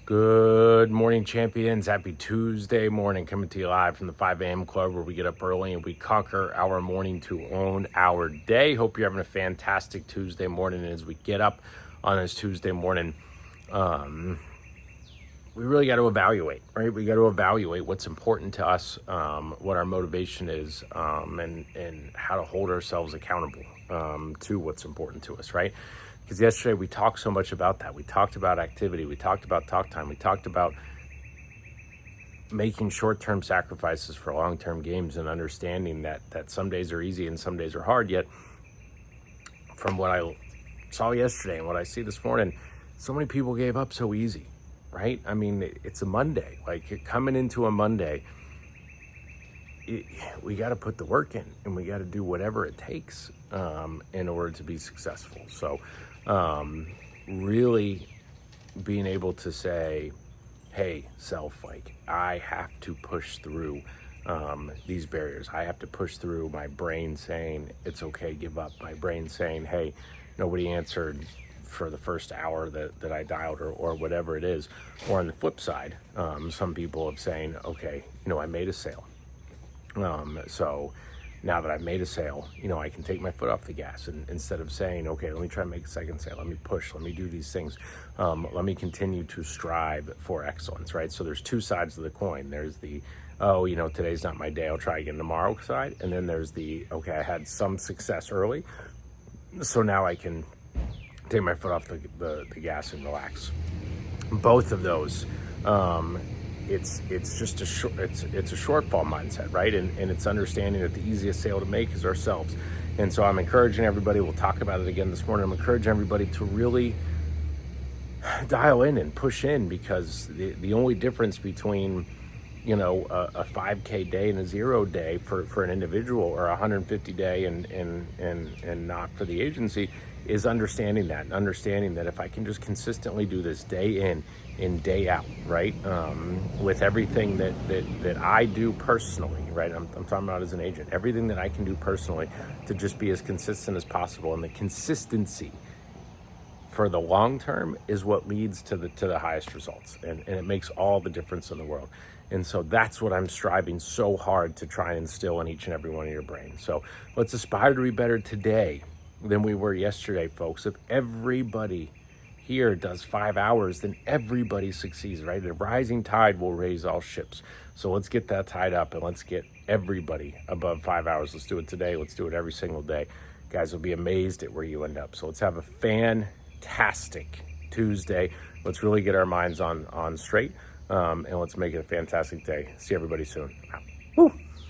Good morning, champions. Happy Tuesday morning, coming to you live from the 5 a.m. club where we get up early and we conquer our morning to own our day. Hope you're having a fantastic Tuesday morning. And as we get up on this Tuesday morning, we really got to evaluate, right? We got to evaluate what's important to us, what our motivation is, and how to hold ourselves accountable to what's important to us, right? Because yesterday we talked so much about that. We talked about activity. We talked about talk time. We talked about making short-term sacrifices for long-term games and understanding that some days are easy and some days are hard. Yet, from what I saw yesterday and what I see this morning, so many people gave up so easy, right? I mean, it's a Monday. Like, coming into a Monday, we got to put the work in and we got to do whatever it takes in order to be successful. So really being able to say, hey, self, like, I have to push through these barriers. I have to push through my brain saying it's okay, give up. My brain saying, hey, nobody answered for the first hour that I dialed or whatever it is. Or on the flip side, some people have saying, okay, I made a sale. So now that I've made a sale, I can take my foot off the gas, and instead of saying, okay, let me try and make a second sale, let me push, let me do these things, let me continue to strive for excellence, right? So there's two sides of the coin. There's the, today's not my day, I'll try again tomorrow side. And then there's the, okay, I had some success early, so now I can take my foot off the gas and relax. Both of those, it's just it's a shortfall mindset, right? And it's understanding that the easiest sale to make is ourselves. And so I'm encouraging everybody, we'll talk about it again this morning, I'm encouraging everybody to really dial in and push in, because the only difference between a 5K day and a 0 day for an individual, or a 150 day and not for the agency, is understanding that if I can just consistently do this day in and day out, right? With everything that I do personally, right? I'm talking about as an agent, everything that I can do personally to just be as consistent as possible. And the consistency for the long term is what leads to the highest results. And it makes all the difference in the world. And so that's what I'm striving so hard to try and instill in each and every one of your brains. So let's aspire to be better today than we were yesterday, folks. If everybody here does 5 hours, then everybody succeeds, right? The rising tide will raise all ships. So let's get that tide up and let's get everybody above 5 hours. Let's do it today. Let's do it every single day. Guys will be amazed at where you end up. So let's have a fantastic Tuesday. Let's really get our minds on straight, and let's make it a fantastic day. See everybody soon. Out.